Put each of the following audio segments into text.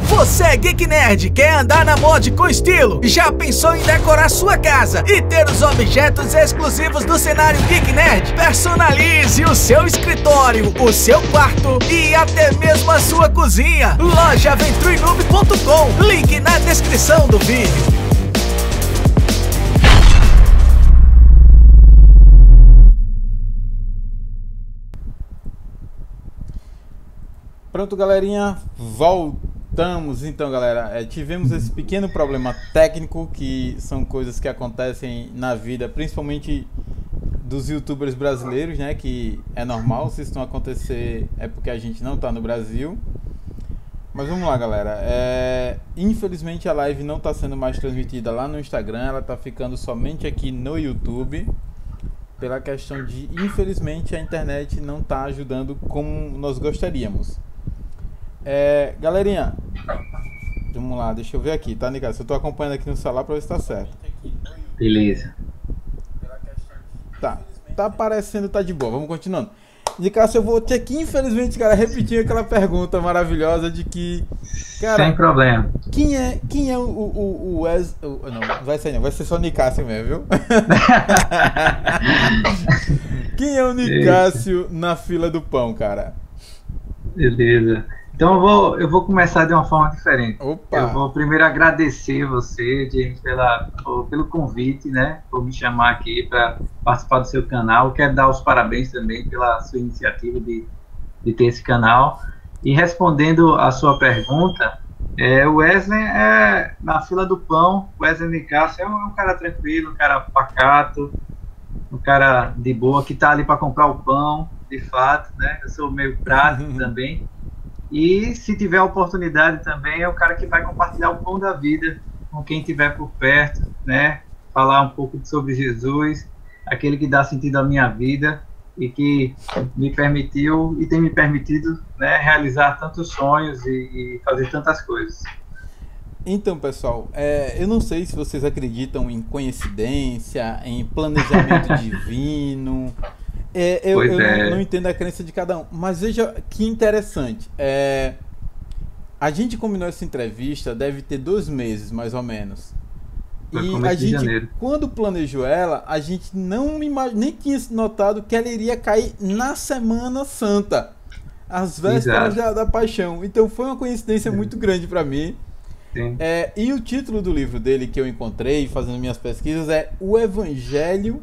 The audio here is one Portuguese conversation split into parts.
Você é Geek Nerd, quer andar na mod com estilo? Já pensou em decorar sua casa e ter os objetos exclusivos do cenário Geek Nerd? Personalize o seu escritório, o seu quarto e até mesmo a sua cozinha. Loja Venturenoob.com, link na descrição do vídeo. Pronto, galerinha, voltamos então, galera. Tivemos esse pequeno problema técnico, que são coisas que acontecem na vida, principalmente dos youtubers brasileiros, né? Que é normal, se isso não acontecer é porque a gente não tá no Brasil. Mas vamos lá, galera. Infelizmente a live não tá sendo mais transmitida lá no Instagram, ela tá ficando somente aqui no YouTube, pela questão de, infelizmente, a internet não tá ajudando como nós gostaríamos. Galerinha, vamos lá, deixa eu ver aqui, tá, Nicasso? Eu tô acompanhando aqui no celular pra ver se tá certo. Beleza. Tá aparecendo, tá de boa, vamos continuando. Nicasso, eu vou ter que, infelizmente, cara, repetir aquela pergunta maravilhosa de que, cara, sem problema. Quem é o Wes... Não, vai ser não, vai ser só o Nicásio mesmo, viu? Quem é o Nicásio na fila do pão, cara? Beleza. Então eu vou começar de uma forma diferente. Opa. Eu vou primeiro agradecer você, James, pelo convite, né? Por me chamar aqui para participar do seu canal. Quero dar os parabéns também pela sua iniciativa de ter esse canal. E respondendo a sua pergunta, o Wesley é na fila do pão. O Wesley Nicásio é um cara tranquilo, um cara pacato, um cara de boa, que está ali para comprar o pão, de fato, né? Eu sou meio prático também. E se tiver a oportunidade também, é o cara que vai compartilhar o pão da vida com quem estiver por perto, né? Falar um pouco sobre Jesus, aquele que dá sentido à minha vida e que me permitiu e tem me permitido, né, realizar tantos sonhos e fazer tantas coisas. Então, pessoal, eu não sei se vocês acreditam em coincidência, em planejamento divino. Eu não entendo a crença de cada um, mas veja que interessante. A gente combinou essa entrevista, deve ter 2 meses mais ou menos. E a gente, quando planejou ela, a gente nem tinha notado que ela iria cair na Semana Santa, às vésperas da Paixão. Então foi uma coincidência muito grande para mim. E o título do livro dele que eu encontrei fazendo minhas pesquisas é O Evangelho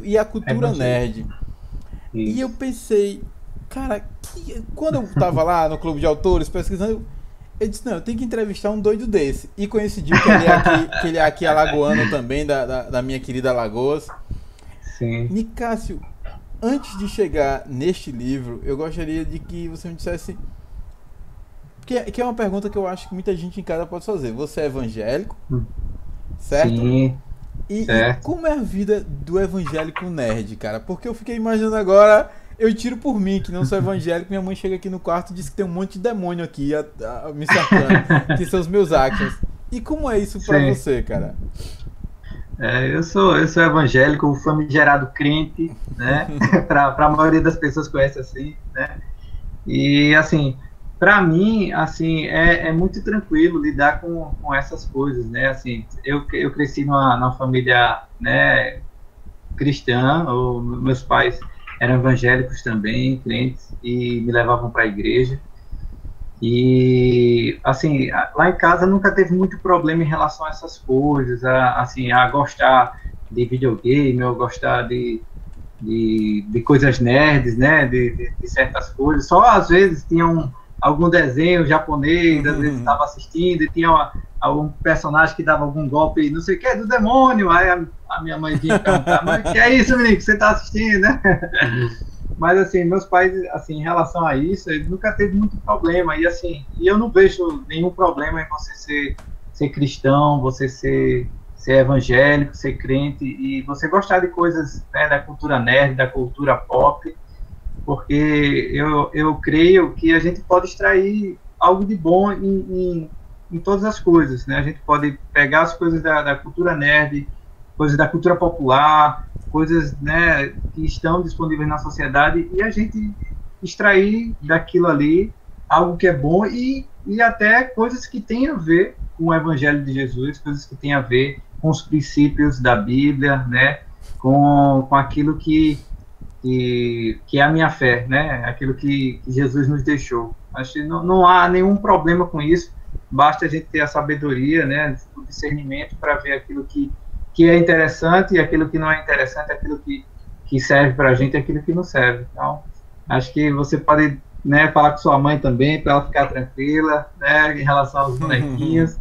e a Cultura Nerd. E eu pensei, cara, quando eu tava lá no Clube de Autores pesquisando, eu disse, não, eu tenho que entrevistar um doido desse. E coincidiu que ele é aqui alagoano também, da minha querida Alagoas. Sim. Nicásio, antes de chegar neste livro, eu gostaria de que você me dissesse, que é uma pergunta que eu acho que muita gente em casa pode fazer. Você é evangélico, certo? Sim. E como é a vida do evangélico nerd, cara? Porque eu fiquei imaginando agora, eu tiro por mim, que não sou evangélico, minha mãe chega aqui no quarto e diz que tem um monte de demônio aqui me cercando, que são os meus actions. E como é isso pra você, cara? Eu sou evangélico, famigerado crente, né? Pra maioria das pessoas conhece assim, né? E assim, para mim, assim, é muito tranquilo lidar com essas coisas, né? Assim, eu cresci numa família, né, cristã, meus pais eram evangélicos também, crentes, e me levavam para a igreja. E, assim, lá em casa nunca teve muito problema em relação a essas coisas, a gostar de videogame, ou gostar de coisas nerds, né? De certas coisas. Só às vezes tinha algum desenho japonês, às vezes estava assistindo e tinha algum personagem que dava algum golpe, não sei o que, do demônio. Aí a minha mãe vinha perguntar, mas que é isso, menino, que você está assistindo, né? Mas assim, meus pais, assim, em relação a isso, eles nunca teve muito problema. E assim, eu não vejo nenhum problema em você ser cristão, você ser evangélico, ser crente e você gostar de coisas, né, da cultura nerd, da cultura pop. Porque eu creio que a gente pode extrair algo de bom em todas as coisas, né? A gente pode pegar as coisas da cultura nerd, coisas da cultura popular, coisas, né, que estão disponíveis na sociedade, e a gente extrair daquilo ali algo que é bom e até coisas que têm a ver com o Evangelho de Jesus, coisas que têm a ver com os princípios da Bíblia, né, com aquilo que é a minha fé, né, aquilo que Jesus nos deixou. Acho que não há nenhum problema com isso, basta a gente ter a sabedoria, né, o discernimento para ver aquilo que é interessante e aquilo que não é interessante, aquilo que serve para a gente e aquilo que não serve. Então, acho que você pode, né, falar com sua mãe também, para ela ficar tranquila, né, em relação aos bonequinhos,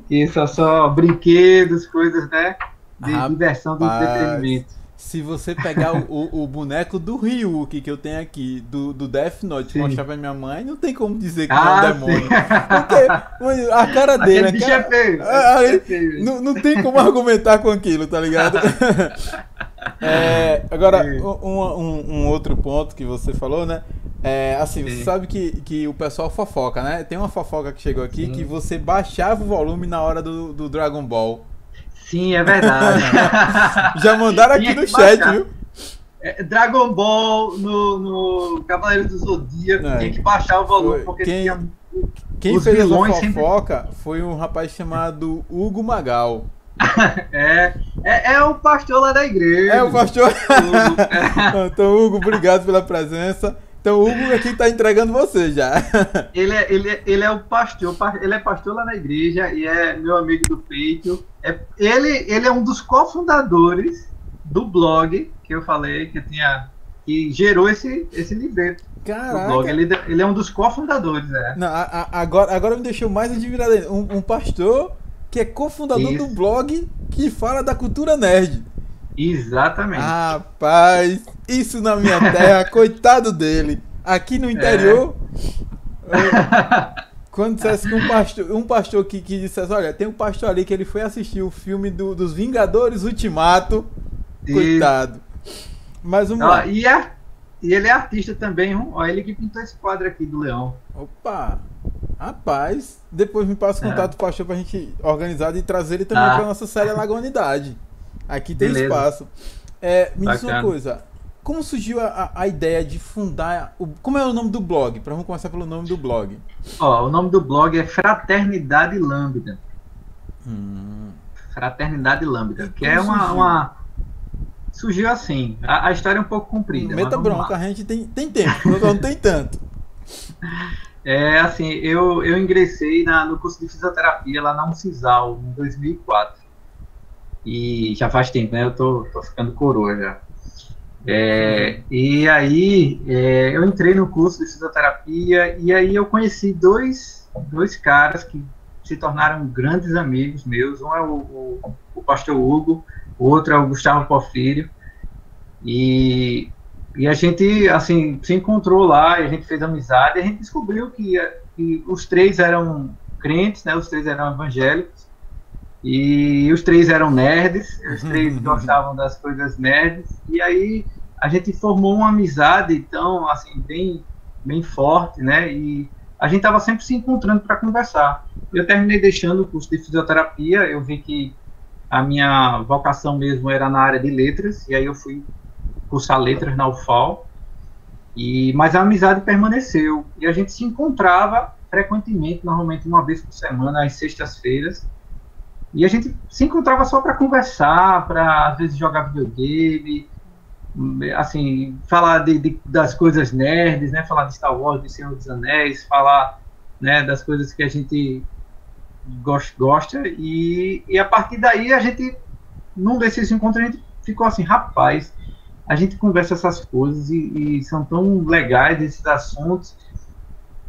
que isso é só brinquedos, coisas, né, de diversão, de entretenimento. Se você pegar o boneco do Ryuk que eu tenho aqui, do Death Note, mostrar pra minha mãe, não tem como dizer que não é um demônio. Porque a cara dele... Bicho é feio. Não tem como argumentar com aquilo, tá ligado? Agora, um outro ponto que você falou, né? Assim, você sabe que o pessoal fofoca, né? Tem uma fofoca que chegou aqui que você baixava o volume na hora do Dragon Ball. Sim, é verdade. Já mandaram aqui no chat, viu? Dragon Ball no Cavaleiro do Zodíaco, tinha que baixar o volume, porque quem fez essa fofoca foi um rapaz chamado Hugo Magal. É o pastor lá da igreja. É o pastor. Então, Hugo, obrigado pela presença. Então, o Hugo aqui tá entregando você já. Ele é o pastor, ele é pastor lá na igreja e é meu amigo do peito. Ele é um dos cofundadores do blog que eu falei, que gerou esse livreto. Caraca. Blog. Ele é um dos cofundadores, Não, agora me deixou mais admirado ainda. Um pastor que é cofundador do blog que fala da cultura nerd. Exatamente. Rapaz, isso na minha terra, coitado dele. Aqui no interior, quando dissesse que um pastor que dissesse, olha, tem um pastor ali que ele foi assistir o filme dos Vingadores Ultimato, coitado. Mas e ele é artista também, olha ele que pintou esse quadro aqui do Leão. Opa, rapaz, depois me passa o contato do pastor pra gente organizar e trazer ele também pra nossa série Alagonidade. Aqui tem espaço. Me diz uma coisa. Como surgiu a ideia de fundar... Como é o nome do blog? Vamos começar pelo nome do blog. O nome do blog é Fraternidade Lambda. Fraternidade Lambda. Que é uma... Surgiu assim. A história é um pouco comprida. Meta bronca, a gente tem tempo. Não tem tanto. Assim, eu ingressei no curso de fisioterapia lá na Uncisal, em 2004. E já faz tempo, né? Eu tô ficando coroa já. E aí, eu entrei no curso de fisioterapia e aí eu conheci dois caras que se tornaram grandes amigos meus. Um é o pastor Hugo, o outro é o Gustavo Porfírio. E a gente, assim, se encontrou lá, e a gente fez amizade, e a gente descobriu que os três eram crentes, né? Os três eram evangélicos. E os três eram nerds, os três gostavam das coisas nerds, e aí a gente formou uma amizade, então, assim, bem forte, né, e a gente estava sempre se encontrando para conversar. Eu terminei deixando o curso de fisioterapia, eu vi que a minha vocação mesmo era na área de letras, e aí eu fui cursar letras na UFAL, mas a amizade permaneceu, e a gente se encontrava frequentemente, normalmente uma vez por semana, às sextas-feiras. E a gente se encontrava só para conversar, para às vezes jogar videogame, assim, falar das coisas nerds, né? Falar de Star Wars, de Senhor dos Anéis, falar, né, das coisas que a gente gosta. E a partir daí a gente, num desses encontros, a gente ficou assim, rapaz, a gente conversa essas coisas e são tão legais esses assuntos,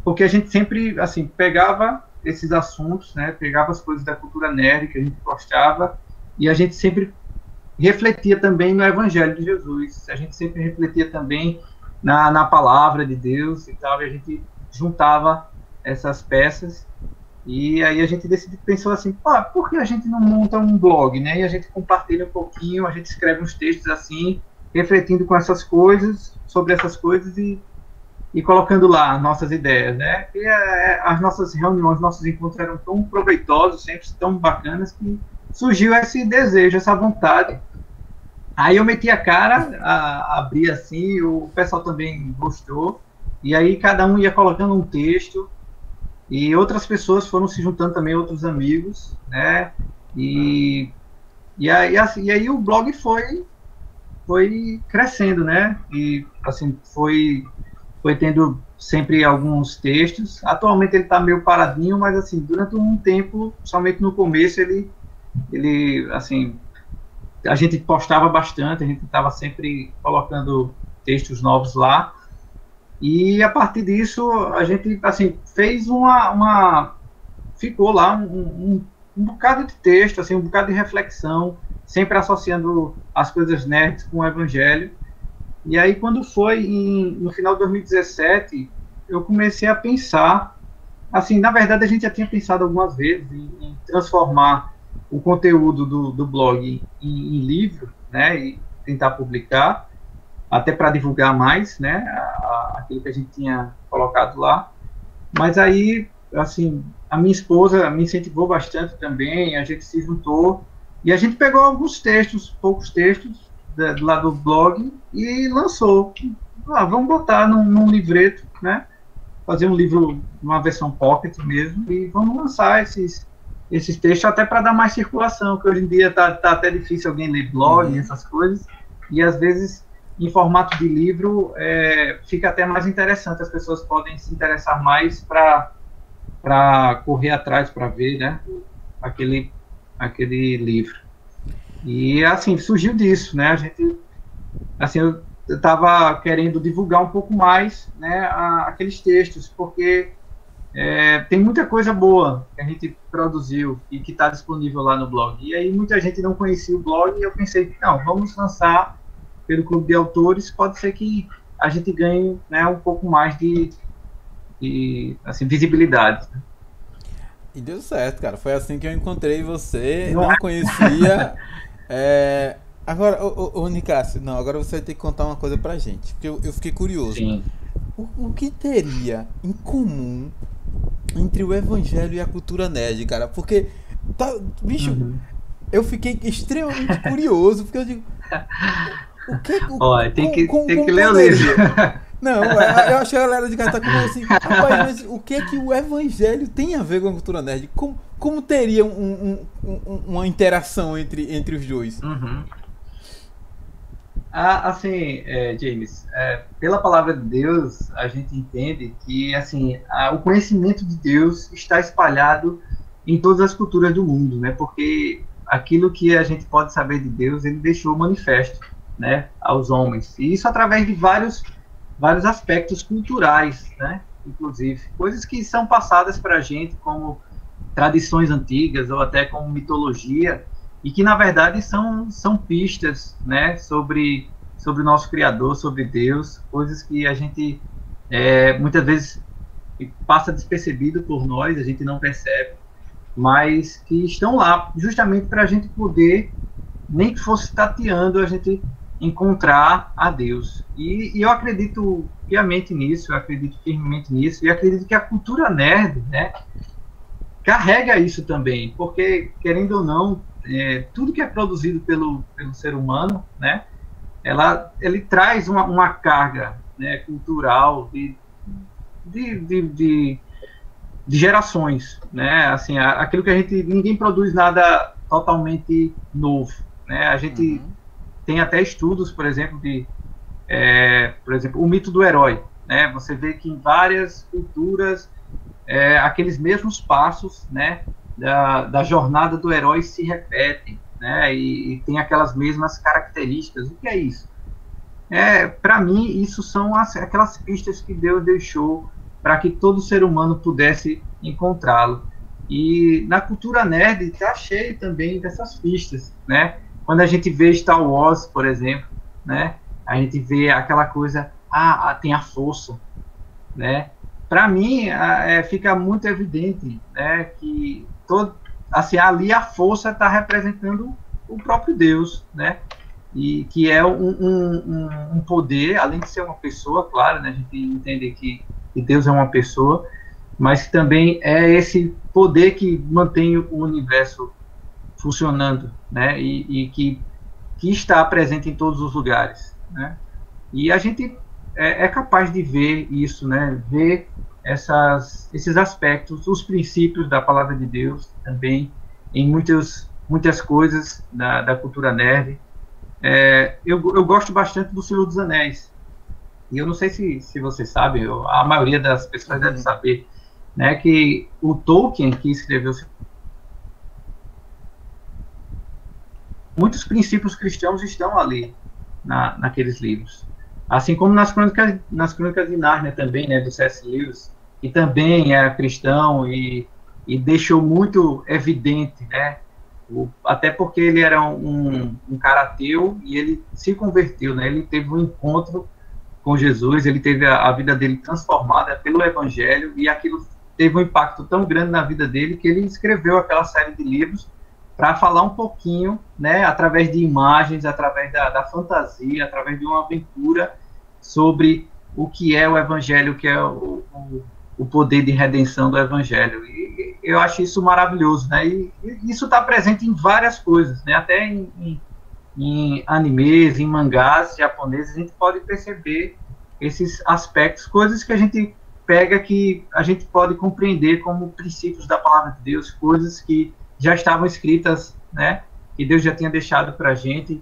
porque a gente sempre, assim, pegava esses assuntos, né, pegava as coisas da cultura nerd que a gente gostava, e a gente sempre refletia também no Evangelho de Jesus, a gente sempre refletia também na palavra de Deus e tal, e a gente juntava essas peças, e aí a gente pensou assim, por que a gente não monta um blog, né, e a gente compartilha um pouquinho, a gente escreve uns textos assim, refletindo com essas coisas, sobre essas coisas, e colocando lá nossas ideias, né? E as nossas reuniões, nossos encontros eram tão proveitosos, sempre tão bacanas, que surgiu esse desejo, essa vontade Aí eu meti a cara, abri assim, o pessoal também gostou, e aí cada um ia colocando um texto, e outras pessoas foram se juntando também, outros amigos, né? E aí o blog foi crescendo, né? E assim, foi tendo sempre alguns textos. Atualmente ele está meio paradinho, mas assim, durante um tempo, somente no começo, ele assim, a gente postava bastante, a gente estava sempre colocando textos novos lá. E a partir disso, a gente assim, fez ficou lá um bocado de texto, assim, um bocado de reflexão, sempre associando as coisas nerds com o evangelho. E aí, quando foi no final de 2017, eu comecei a pensar, assim, na verdade a gente já tinha pensado algumas vezes em transformar o conteúdo do blog em livro, né, e tentar publicar, até para divulgar mais, né, aquilo que a gente tinha colocado lá. Mas aí, assim, a minha esposa me incentivou bastante também, a gente se juntou, e a gente pegou alguns textos, poucos textos, lá do blog, e lançou. Vamos botar num livreto, né? Fazer um livro, uma versão pocket mesmo, e vamos lançar esses textos até para dar mais circulação, que hoje em dia tá até difícil alguém ler blog, essas coisas, e às vezes em formato de livro fica até mais interessante, as pessoas podem se interessar mais para correr atrás, para ver, né? Aquele livro. E, assim, surgiu disso, né? A gente, assim, eu estava querendo divulgar um pouco mais, né, aqueles textos, porque tem muita coisa boa que a gente produziu e que está disponível lá no blog. E aí muita gente não conhecia o blog e eu pensei, não, vamos lançar pelo Clube de Autores, pode ser que a gente ganhe, né, um pouco mais de assim, visibilidade. E deu certo, cara. Foi assim que eu encontrei você, não conhecia. Agora, ô Nicásio, não, agora você vai ter que contar uma coisa pra gente, porque eu fiquei curioso. Sim. O que teria em comum entre o evangelho e a cultura nerd, cara? Porque, bicho, eu fiquei extremamente curioso, porque eu digo... Olha, tem que ler o livro. Não, eu acho que a galera de casa tá como assim, rapaz, mas o que é que o evangelho tem a ver com a cultura nerd? Como teria uma interação entre os dois? Assim, James, pela palavra de Deus, a gente entende que, assim, o conhecimento de Deus está espalhado em todas as culturas do mundo, né? Porque aquilo que a gente pode saber de Deus, ele deixou manifesto, né, aos homens. E isso através de vários aspectos culturais, né? Inclusive, coisas que são passadas para a gente como tradições antigas ou até como mitologia, e que na verdade são pistas, né, sobre o nosso Criador, sobre Deus, coisas que a gente muitas vezes passa despercebido por nós, a gente não percebe, mas que estão lá justamente para a gente poder, nem que fosse tateando, a gente encontrar a Deus. E eu acredito piamente nisso, eu acredito firmemente nisso, e acredito que a cultura nerd, né, carrega isso também, porque, querendo ou não, tudo que é produzido pelo ser humano, né, ele traz uma carga, né, cultural de gerações, né, assim, aquilo que ninguém produz nada totalmente novo, né, a gente tem até estudos, por exemplo, por exemplo, o mito do herói, né, você vê que em várias culturas aqueles mesmos passos, né, da jornada do herói se repetem, né, e tem aquelas mesmas características. O que é isso? Para mim, isso são aquelas pistas que Deus deixou para que todo ser humano pudesse encontrá-lo. E na cultura nerd está cheio também dessas pistas, né? Quando a gente vê Star Wars, por exemplo, né, a gente vê aquela coisa, tem a força, né? Para mim, fica muito evidente, né, que assim, ali a força está representando o próprio Deus, né? E que é um poder, além de ser uma pessoa, claro, né, a gente entende que Deus é uma pessoa, mas que também é esse poder que mantém o universo funcionando, né? E que que está presente em todos os lugares, né? E a gente é capaz de ver isso, né? Ver esses aspectos, os princípios da palavra de Deus também em muitas coisas da cultura nerd. Eu gosto bastante do Senhor dos Anéis. E eu não sei se você sabe, a maioria das pessoas deve saber, né, que o Tolkien, que escreveu muitos princípios cristãos estão ali naqueles livros. Assim como nas crônicas de Nárnia também, né, do C.S. Lewis, que também era cristão e deixou muito evidente, né, até porque ele era um cara ateu e ele se converteu, né, ele teve um encontro com Jesus, ele teve a vida dele transformada pelo Evangelho, e aquilo teve um impacto tão grande na vida dele que ele escreveu aquela série de livros para falar um pouquinho, né, através de imagens, através da fantasia, através de uma aventura sobre o que é o Evangelho, o que é o poder de redenção do Evangelho. E eu acho isso maravilhoso, né? E isso está presente em várias coisas, né? Até em animes, em mangás japoneses, a gente pode perceber esses aspectos, coisas que a gente pega que a gente pode compreender como princípios da palavra de Deus, coisas que já estavam escritas, né, que Deus já tinha deixado para a gente,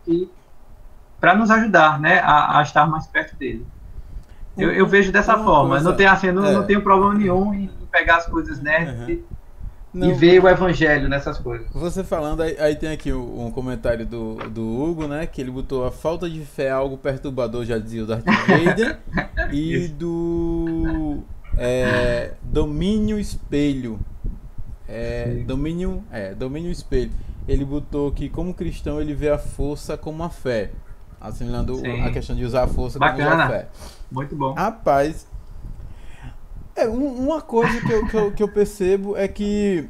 para nos ajudar, né, a estar mais perto dele. Eu vejo dessa forma, coisa, não tenho problema nenhum em pegar as coisas nerds e ver o Evangelho nessas coisas. Você falando, aí tem aqui um comentário do Hugo, né, que ele botou: a falta de fé é algo perturbador, já dizia o Darth Vader, e do domínio espelho. Domínio espelho. Ele botou que, como cristão, ele vê a força como a fé, assimilando a questão de usar a força como usar a fé. Muito bom. Rapaz, uma coisa que eu percebo é que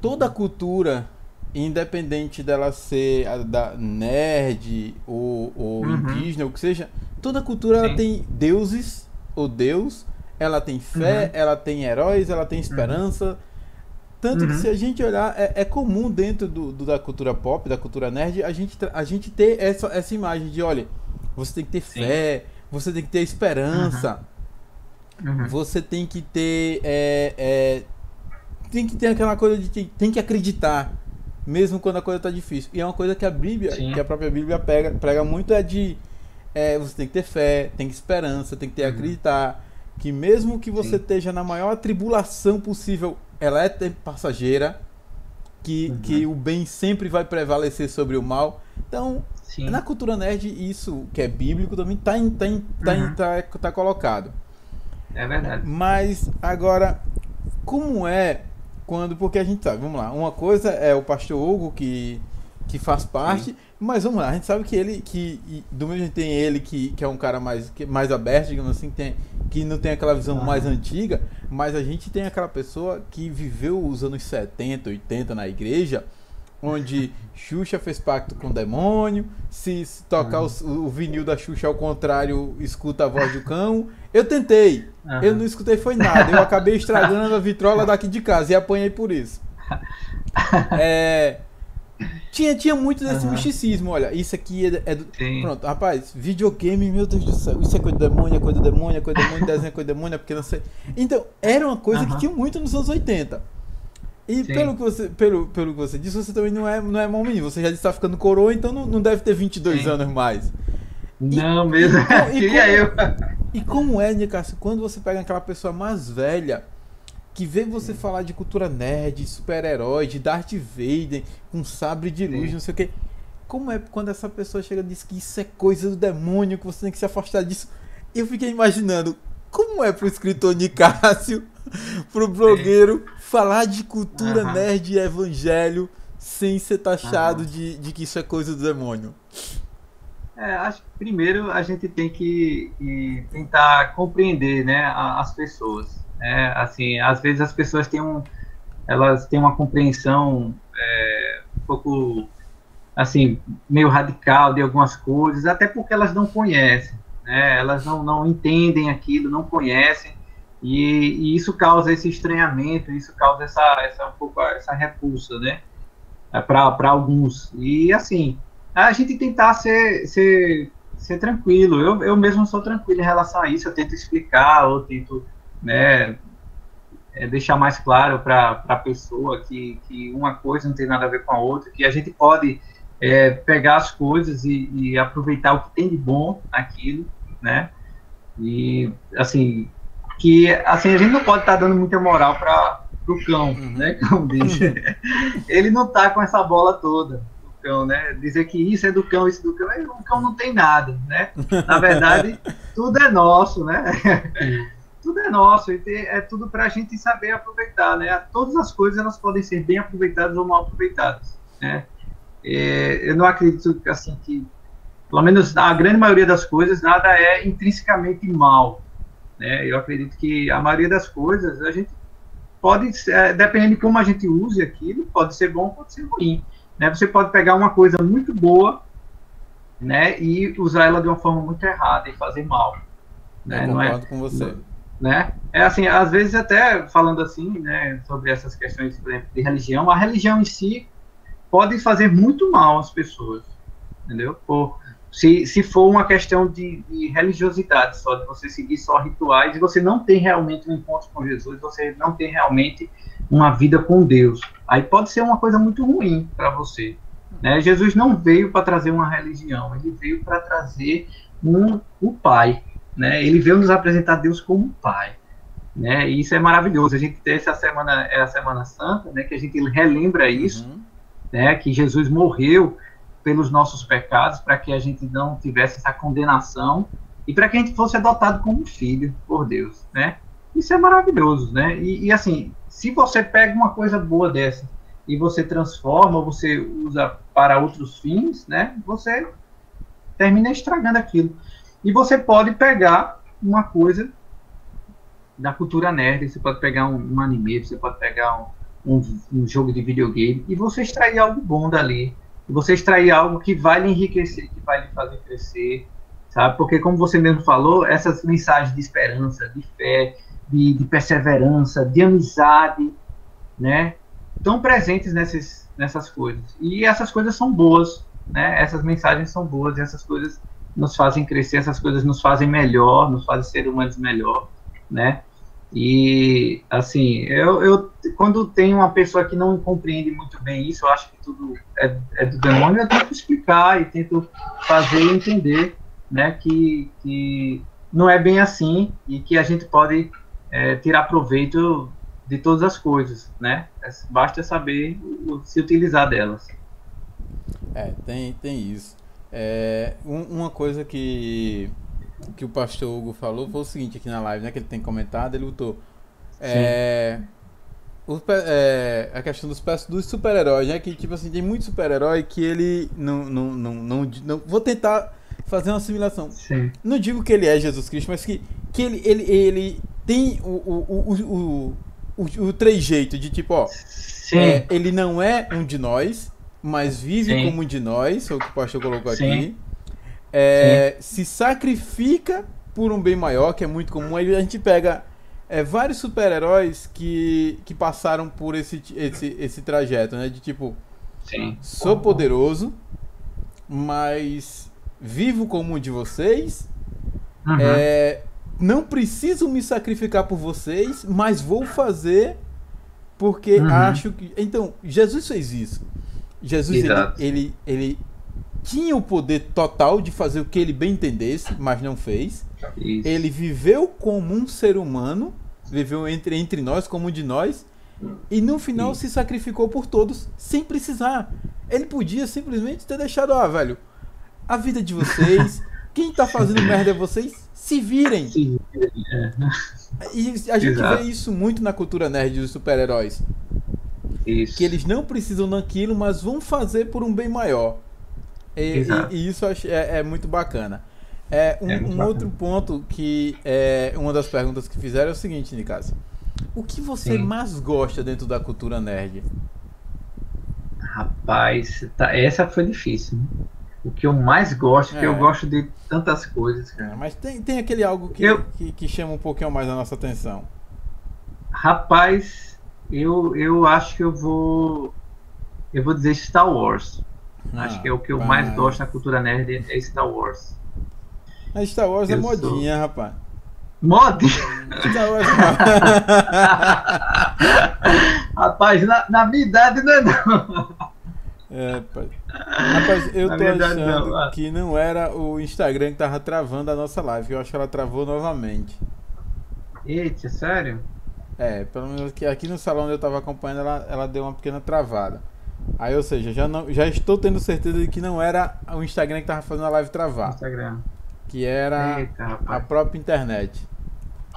toda cultura, independente dela ser da nerd ou indígena, ou que seja, toda cultura ela tem deuses ou Deus, ela tem fé, ela tem heróis, ela tem esperança. Tanto que, se a gente olhar, é comum dentro da cultura pop, da cultura nerd, a gente ter essa imagem de, olha, você tem que ter fé, você tem que ter esperança, você tem que ter tem que ter aquela coisa de tem que acreditar, mesmo quando a coisa está difícil. E é uma coisa que a própria Bíblia prega muito, você tem que ter fé, tem que ter esperança, tem que ter acreditar, que mesmo que você esteja na maior tribulação possível, ela é passageira, que o bem sempre vai prevalecer sobre o mal. Então, na cultura nerd, isso que é bíblico também tá colocado. É verdade. Mas agora, como é quando... Porque a gente sabe, vamos lá, uma coisa é o pastor Hugo que faz parte, mas vamos lá, a gente sabe que ele, do mesmo jeito tem ele que é um cara mais aberto, digamos assim, que não tem aquela visão mais antiga, mas a gente tem aquela pessoa que viveu os anos 70, 80 na igreja, onde Xuxa fez pacto com o demônio, se tocar o vinil da Xuxa ao contrário, escuta a voz do cão. Eu tentei, eu não escutei foi nada, eu acabei estragando a vitrola daqui de casa e apanhei por isso. Tinha muito desse misticismo. Olha, isso aqui pronto, rapaz, videogame, meu Deus do céu, isso é coisa do demônio, é coisa do demônio, é coisa do demônio, desenho é coisa do demônio, é porque não sei. Então, era uma coisa que tinha muito nos anos 80. E pelo que você disse, você também não é mau menino, você já está ficando coroa, então não deve ter 22 anos mais. Não, mesmo. E como é, Nicásio, quando você pega aquela pessoa mais velha que vê você falar de cultura nerd, super-herói, de Darth Vader, com sabre de luz, não sei o que. Como é quando essa pessoa chega e diz que isso é coisa do demônio, que você tem que se afastar disso? Eu fiquei imaginando, como é pro escritor Nicásio, pro blogueiro, falar de cultura nerd e evangelho sem ser taxado de que isso é coisa do demônio? Acho que primeiro a gente tem que tentar compreender, né, as pessoas. Assim, às vezes as pessoas elas têm uma compreensão um pouco assim, meio radical de algumas coisas, até porque elas não conhecem, né? Elas não entendem aquilo, não conhecem, e isso causa esse estranhamento, isso causa um pouco essa repulsa, né? Para alguns. E assim, a gente tentar ser tranquilo. Eu mesmo sou tranquilo em relação a isso. Eu tento explicar, ou tento, né, deixar mais claro para a pessoa que uma coisa não tem nada a ver com a outra, que a gente pode pegar as coisas e aproveitar o que tem de bom naquilo, né? E, assim, a gente não pode estar dando muita moral para o cão, né? Como diz. Ele não tá com essa bola toda, o cão, né? Dizer que isso é do cão, isso é do cão. O cão não tem nada, né? Na verdade, tudo é nosso, né? Tudo é nosso, e é tudo para a gente saber aproveitar, né? Todas as coisas, elas podem ser bem aproveitadas ou mal aproveitadas, né? Eu não acredito, assim, que, pelo menos a grande maioria das coisas, nada é intrinsecamente mal, né? Eu acredito que a maioria das coisas, a gente pode, dependendo de como a gente use aquilo, pode ser bom, pode ser ruim, né? Você pode pegar uma coisa muito boa, né, e usar ela de uma forma muito errada e fazer mal, né? Eu concordo com você. Né? Assim, às vezes até falando assim, né, sobre essas questões, por exemplo, de religião, a religião em si pode fazer muito mal às pessoas, entendeu? Se for uma questão de religiosidade, só de você seguir só rituais e você não tem realmente um encontro com Jesus, você não tem realmente uma vida com Deus, aí pode ser uma coisa muito ruim para você, né? Jesus não veio para trazer uma religião, ele veio para trazer o Pai, né? Ele veio nos apresentar Deus como Pai, né? E isso é maravilhoso. A gente tem essa semana, é a Semana Santa, né? Que a gente relembra isso, né? Que Jesus morreu pelos nossos pecados para que a gente não tivesse essa condenação e para que a gente fosse adotado como filho por Deus, né? Isso é maravilhoso, né? E assim, se você pega uma coisa boa dessa e você transforma, você usa para outros fins, né? Você termina estragando aquilo. E você pode pegar uma coisa da cultura nerd, você pode pegar um anime, você pode pegar um jogo de videogame e você extrair algo bom dali. E você extrair algo que vai lhe enriquecer, que vai lhe fazer crescer, sabe? Porque, como você mesmo falou, essas mensagens de esperança, de fé, de perseverança, de amizade, né? Estão presentes nessas coisas. E essas coisas são boas, né? Essas mensagens são boas, e essas coisas nos fazem crescer, essas coisas nos fazem melhor, nos fazem ser humanos melhor, né? E, assim, eu quando tem uma pessoa que não compreende muito bem isso, eu acho que tudo é do demônio, eu tento explicar e tento fazer entender, né, que não é bem assim e que a gente pode tirar proveito de todas as coisas, né? Basta saber se utilizar delas. Tem isso. Uma coisa que o pastor Hugo falou foi o seguinte aqui na live, né, que ele tem comentado, ele botou a questão dos super-heróis, né, que tipo assim, tem muito super-herói que ele não vou tentar fazer uma assimilação. Sim. Não digo que ele é Jesus Cristo, mas que ele tem o trejeito de tipo, ó, ele não é um de nós, mas vive como um de nós, é o que o pastor colocou aqui. Se sacrifica por um bem maior, que é muito comum. Aí a gente pega vários super-heróis que passaram por esse trajeto, né? De tipo, sou poderoso, mas vivo como um de vocês, não preciso me sacrificar por vocês, mas vou fazer porque acho que... Então, Jesus fez isso. Jesus, ele tinha o poder total de fazer o que ele bem entendesse, mas não fez. Isso. Ele viveu como um ser humano, viveu entre nós, como um de nós, e no final se sacrificou por todos, sem precisar. Ele podia simplesmente ter deixado, velho, a vida de vocês, quem tá fazendo merda é vocês, se virem. E a gente vê isso muito na cultura nerd dos super-heróis. Que eles não precisam daquilo, mas vão fazer por um bem maior. E isso é muito bacana. Um outro ponto que uma das perguntas que fizeram é o seguinte, Nicásio. O que você mais gosta dentro da cultura nerd? Rapaz, essa foi difícil. O que eu mais gosto, porque eu gosto de tantas coisas, cara. Mas tem aquele algo que chama um pouquinho mais a nossa atenção. Rapaz, eu acho que eu vou dizer Star Wars. Acho que é o que eu mais gosto na cultura nerd, é Star Wars. A Star Wars é modinha, rapaz. Modinha? Star Wars rapaz, na minha idade não é não. Rapaz, eu tô achando que não era o Instagram que tava travando a nossa live. Eu acho que ela travou novamente. Eita, sério? Pelo menos aqui no salão onde eu tava acompanhando, ela deu uma pequena travada. Aí, ou seja, já estou tendo certeza de que não era o Instagram que tava fazendo a live travar. Instagram. Que era a própria internet.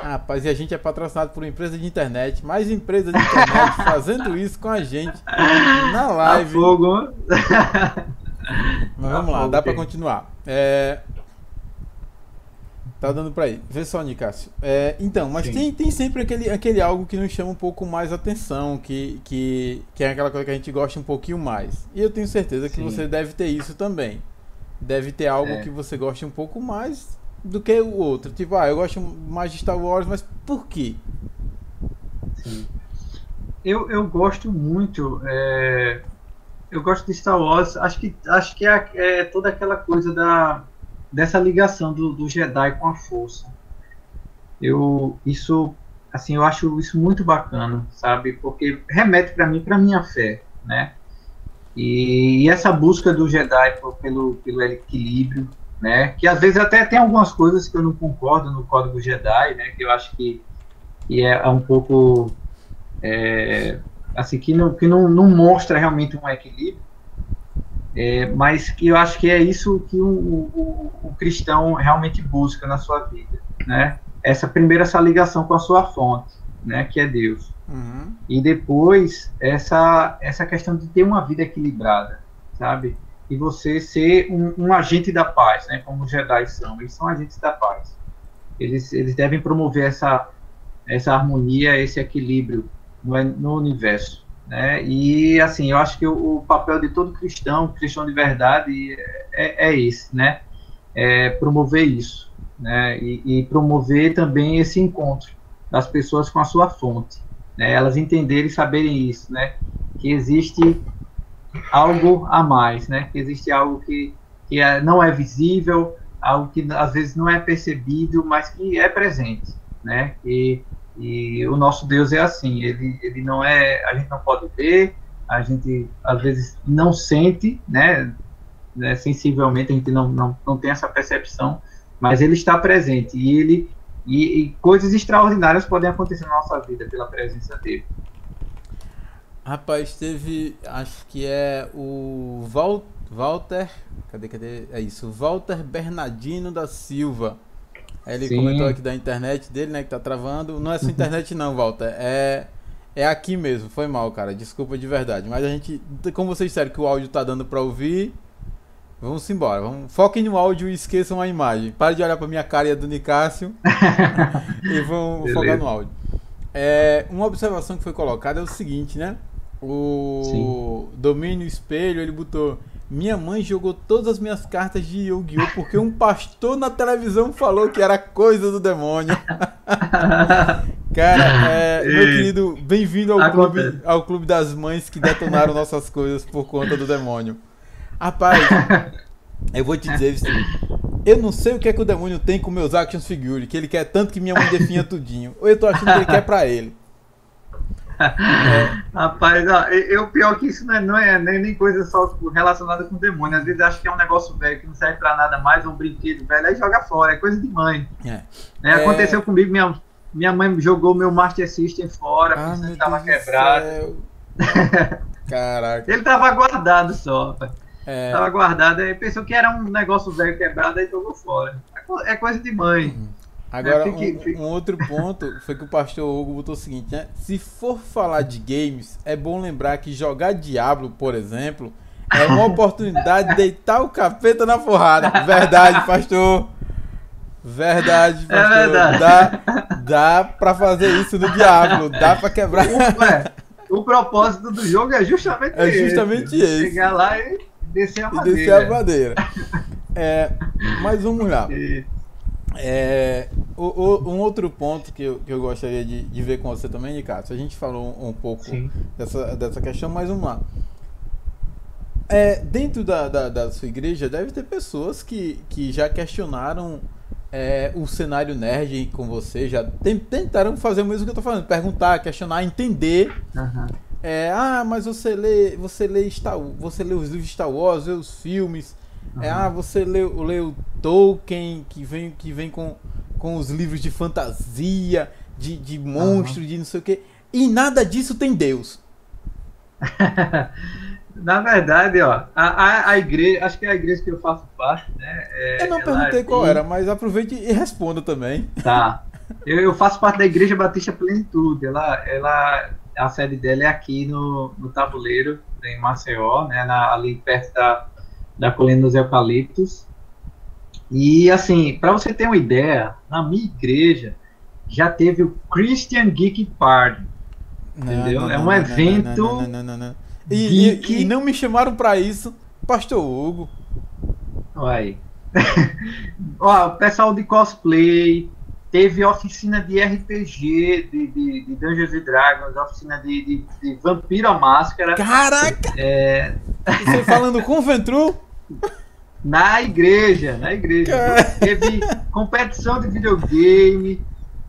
Rapaz, e a gente é patrocinado por uma empresa de internet, mais empresa de internet fazendo isso com a gente na live. Fogo. Mas vamos lá, dá pra continuar. Tá dando pra ir. Vê só, Nicásio. Então, mas tem sempre aquele algo que nos chama um pouco mais atenção, que é aquela coisa que a gente gosta um pouquinho mais. E eu tenho certeza que você deve ter isso também. Deve ter algo que você goste um pouco mais do que o outro. Tipo, eu gosto mais de Star Wars, mas por quê? Sim. Eu gosto muito. Eu gosto de Star Wars. Acho que é toda aquela coisa dessa ligação do Jedi com a Força. Eu acho isso muito bacana, sabe? Porque remete para mim, para minha fé, né? E essa busca do Jedi pelo equilíbrio, né? Que às vezes até tem algumas coisas que eu não concordo no Código Jedi, né? Que eu acho que é um pouco assim, que não mostra realmente um equilíbrio, mas que eu acho que é isso que o cristão realmente busca na sua vida, né? Essa ligação com a sua fonte, né? Que é Deus. Uhum. E depois essa questão de ter uma vida equilibrada, sabe? E você ser um agente da paz, né? Como os Jedi são. Eles são agentes da paz. Eles devem promover essa harmonia, esse equilíbrio no universo, né? E assim, eu acho que o papel de todo cristão de verdade é esse, né? É promover isso, né? E promover também esse encontro das pessoas com a sua fonte, né? Elas entenderem e saberem isso, né? Que existe algo a mais, né? Que existe algo que não é visível, algo que às vezes não é percebido, mas que é presente, né? E o nosso Deus é assim, ele não é, a gente não pode ver, a gente às vezes não sente, né? Sensivelmente a gente não tem essa percepção, mas ele está presente e coisas extraordinárias podem acontecer na nossa vida pela presença dele. Rapaz, acho que é o Walter, cadê? É isso, Walter Bernardino da Silva. Ele comentou aqui da internet dele, né, que tá travando. Não é sua internet não, Walter, é aqui mesmo, foi mal, cara, desculpa de verdade. Mas a gente, como vocês disseram que o áudio tá dando pra ouvir, vamos embora, foquem no áudio e esqueçam a imagem. Pare de olhar pra minha cara e a do Nicásio e vão focar no áudio. Uma observação que foi colocada é o seguinte, né? O Domínio Espelho, ele botou: minha mãe jogou todas as minhas cartas de Yu-Gi-Oh! Porque um pastor na televisão falou que era coisa do demônio. Cara, meu querido, bem-vindo ao clube das mães que detonaram nossas coisas por conta do demônio. Rapaz, eu vou te dizer, eu não sei o que é que o demônio tem com meus action figures, que ele quer tanto que minha mãe definha tudinho. Ou eu tô achando que ele quer pra ele. Rapaz, o pior que isso não é nem coisa só relacionada com o demônio. Às vezes acho que é um negócio velho que não serve pra nada mais, um brinquedo velho, aí joga fora, é coisa de mãe. Aconteceu comigo, minha mãe jogou meu Master System fora, porque estava quebrado. Caraca. Ele tava guardado só, rapaz. Tava guardado, aí pensou que era um negócio velho quebrado, aí jogou fora. É coisa de mãe. Agora, um outro ponto foi que o pastor Hugo botou o seguinte, né? Se for falar de games, é bom lembrar que jogar Diablo, por exemplo, é uma oportunidade de deitar o capeta na porrada. Verdade, pastor. Verdade, pastor. É verdade. Dá pra fazer isso no Diablo, dá pra quebrar. O propósito do jogo é justamente esse. Chegar lá e descer a madeira. Mas vamos lá. Um outro ponto que eu gostaria de ver com você também, Ricardo, a gente falou um pouco dessa questão, mas vamos lá. Dentro da sua igreja deve ter pessoas que já questionaram o cenário nerd com você, já tentaram fazer o mesmo que eu tô falando, perguntar, questionar, entender. Uhum. Mas você lê os livros de Star Wars, vê os filmes. Uhum. Você leu Tolkien, que vem com os livros de fantasia, de monstro, de não sei o que. E nada disso tem Deus. Na verdade, ó, a igreja, acho que é a igreja que eu faço parte, né? Eu não perguntei qual era, mas aproveite e responda também. Tá. Eu faço parte da Igreja Batista Plenitude. A sede dela é aqui no Tabuleiro, em Maceió, né? Ali perto da Colina dos Eucaliptos. E, assim, para você ter uma ideia, na minha igreja já teve o Christian Geek Party. Entendeu? É um evento. E não me chamaram para isso, Pastor Hugo. Uai. Ó, o pessoal de cosplay, teve oficina de RPG, de Dungeons and Dragons, oficina de Vampiro à Máscara. Caraca! Você falando com o Ventru? Na igreja. Teve competição de videogame,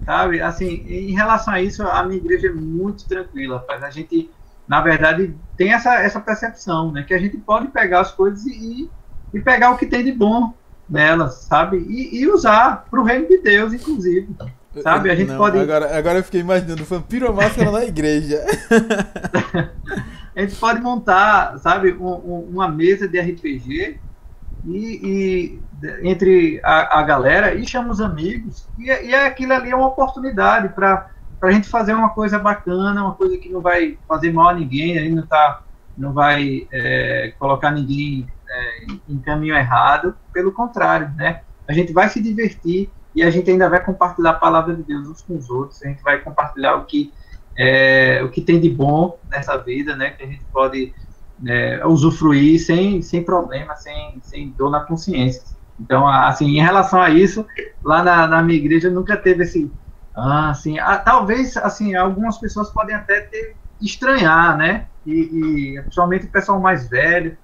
sabe? Assim, em relação a isso, a minha igreja é muito tranquila, rapaz. A gente, na verdade, tem essa percepção, né? Que a gente pode pegar as coisas e pegar o que tem de bom nelas, sabe? E usar para o reino de Deus, inclusive. Sabe? A gente pode. Agora eu fiquei imaginando Vampiro à Máscara na igreja. A gente pode montar, sabe, uma mesa de RPG e entre a galera e chama os amigos. E aquilo ali é uma oportunidade para a gente fazer uma coisa bacana, uma coisa que não vai fazer mal a ninguém, aí não vai colocar ninguém em caminho errado, pelo contrário, né? A gente vai se divertir e a gente ainda vai compartilhar a palavra de Deus uns com os outros, a gente vai compartilhar o que tem de bom nessa vida, né? Que a gente pode usufruir sem problema, sem dor na consciência. Então, assim, em relação a isso, lá na minha igreja nunca teve esse... talvez, assim, algumas pessoas podem até estranhar, né? E principalmente o pessoal mais velho,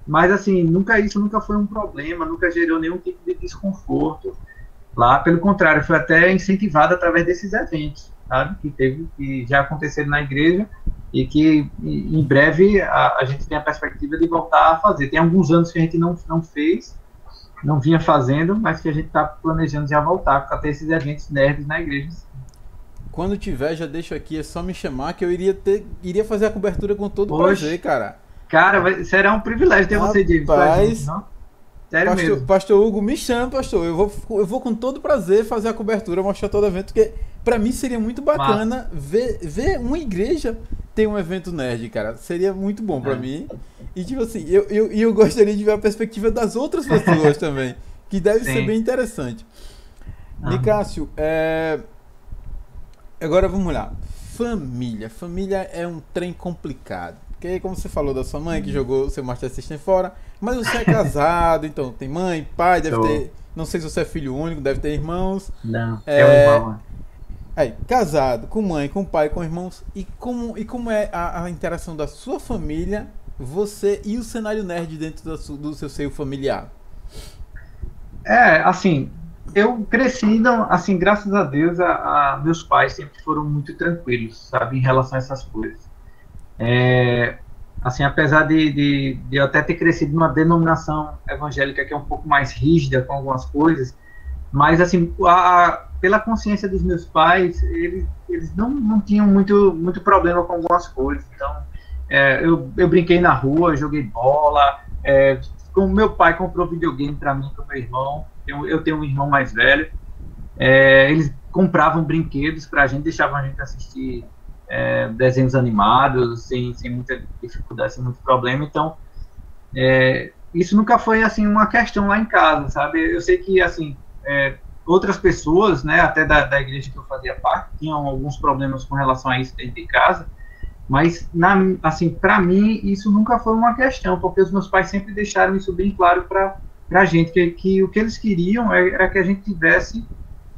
mas assim, isso nunca foi um problema, nunca gerou nenhum tipo de desconforto lá, pelo contrário, foi até incentivado através desses eventos, sabe, que já aconteceram na igreja e que em breve a gente tem a perspectiva de voltar a fazer. Tem alguns anos que a gente não fez, não vinha fazendo, mas que a gente está planejando já voltar para ter esses eventos nerds na igreja. Quando tiver, já deixo aqui, é só me chamar que eu iria fazer a cobertura com todo prazer, cara. Cara, será um privilégio ter você, James. Rapaz, sério mesmo. Pastor Hugo, me chama, pastor. Eu vou com todo prazer fazer a cobertura, mostrar todo o evento, porque pra mim seria muito bacana ver uma igreja ter um evento nerd, cara. Seria muito bom pra mim. E tipo assim, eu gostaria de ver a perspectiva das outras pessoas também, que deve ser bem interessante. Nicásio, agora vamos lá. Família é um trem complicado. Porque, como você falou da sua mãe, que jogou o seu Master System fora, mas você é casado, então tem mãe, pai, deve ter... Não sei se você é filho único, deve ter irmãos. Não, é um irmão. Casado, com mãe, com pai, com irmãos. E como é a interação da sua família, você e o cenário nerd dentro do seu seio familiar? Assim... Eu cresci, assim, graças a Deus, meus pais sempre foram muito tranquilos, sabe, em relação a essas coisas. Assim, apesar de eu até ter crescido numa denominação evangélica que é um pouco mais rígida com algumas coisas, mas, assim, pela consciência dos meus pais, eles não tinham muito problema com algumas coisas. Então, eu brinquei na rua, joguei bola, como meu pai comprou videogame para mim e para o meu irmão. Eu tenho um irmão mais velho, eles compravam brinquedos para a gente, deixavam a gente assistir desenhos animados sem muita dificuldade, sem muito problema. Então, isso nunca foi assim uma questão lá em casa, sabe? Eu sei que assim outras pessoas, né, até da igreja que eu fazia parte, tinham alguns problemas com relação a isso dentro de casa, mas assim, para mim isso nunca foi uma questão, porque os meus pais sempre deixaram isso bem claro para a gente, que o que eles queriam era que a gente tivesse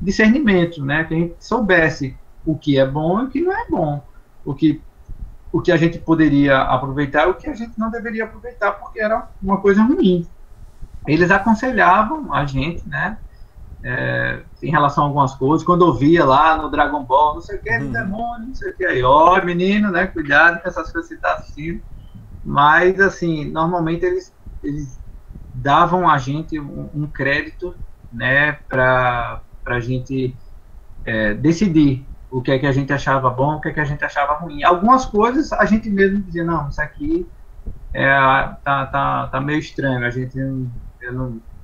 discernimento, né? Que a gente soubesse o que é bom e o que não é bom, o que o que a gente poderia aproveitar e o que a gente não deveria aproveitar, porque era uma coisa ruim. Eles aconselhavam a gente, né, em relação a algumas coisas. Quando eu via lá no Dragon Ball, não sei o que, demônio, não sei o que, aí, ó, menino, né, cuidado com essas coisas que você está assistindo. Mas, assim, normalmente eles davam a gente um crédito, né, para a gente decidir o que é que a gente achava bom, o que é que a gente achava ruim. Algumas coisas a gente mesmo dizia, não, isso aqui tá meio estranho, eu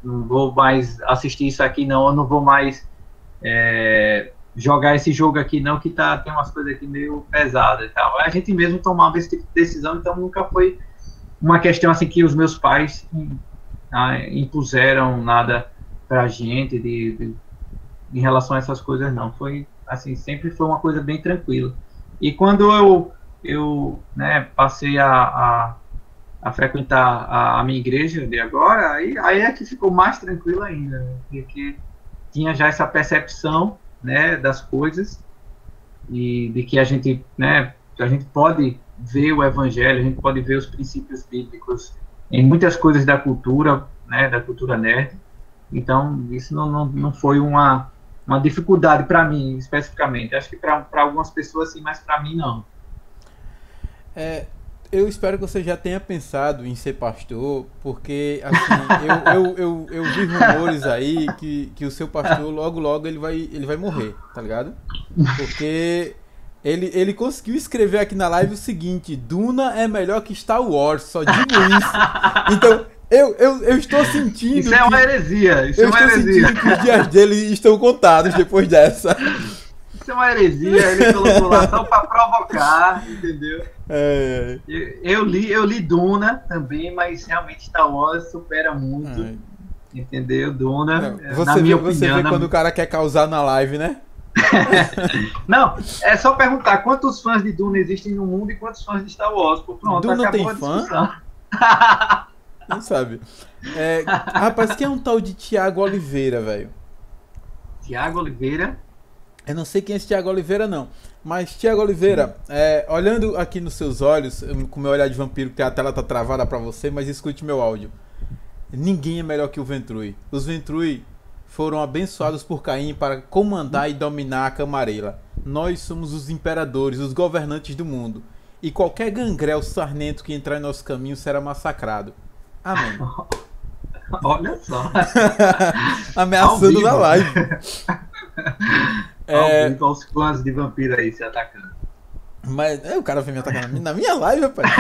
não vou mais assistir isso aqui, não, eu não vou mais jogar esse jogo aqui, não, que tem umas coisas aqui meio pesadas e tal. A gente mesmo tomava esse tipo de decisão, então nunca foi uma questão assim que os meus pais impuseram nada pra gente em relação a essas coisas, não. Foi assim, sempre foi uma coisa bem tranquila. E quando eu né, passei a frequentar a minha igreja de agora, aí é que ficou mais tranquilo ainda, né? Porque tinha já essa percepção, né, das coisas e de que a gente pode ver o evangelho, a gente pode ver os princípios bíblicos em muitas coisas da cultura, né, da cultura nerd. Então, isso não foi uma dificuldade para mim, especificamente. Acho que para algumas pessoas sim, mas para mim não. Eu espero que você já tenha pensado em ser pastor, porque assim, eu vi rumores aí que o seu pastor logo ele vai morrer, tá ligado? Porque ele conseguiu escrever aqui na live o seguinte: Duna é melhor que Star Wars, só digo isso. Então eu estou sentindo. Isso é uma heresia. Eu estou sentindo que os dias dele estão contados depois dessa. Isso é uma heresia, ele colocou lá só para provocar, entendeu? Eu li Duna também, mas realmente Star Wars supera muito. Entendeu? Duna. Você vê quando o cara quer causar na live, né? Não, é só perguntar quantos fãs de Duna existem no mundo e quantos fãs de Star Wars. Pô, pronto, Duna tem fã? Não sabe. Rapaz, quem é um tal de Thiago Oliveira, velho? Thiago Oliveira? Eu não sei quem é esse Thiago Oliveira, não. Mas, Thiago Oliveira, olhando aqui nos seus olhos, com o meu olhar de vampiro, que a tela tá travada pra você, mas escute meu áudio. Ninguém é melhor que o Ventrui. Os Ventrui foram abençoados por Caim para comandar e dominar a Camarela. Nós somos os imperadores, os governantes do mundo. E qualquer gangrel sarnento que entrar em nosso caminho será massacrado. Amém. Olha só. Ameaçando na live. Olha os fãs de vampiro aí se atacando. Mas o cara vem me atacando na minha live, rapaz.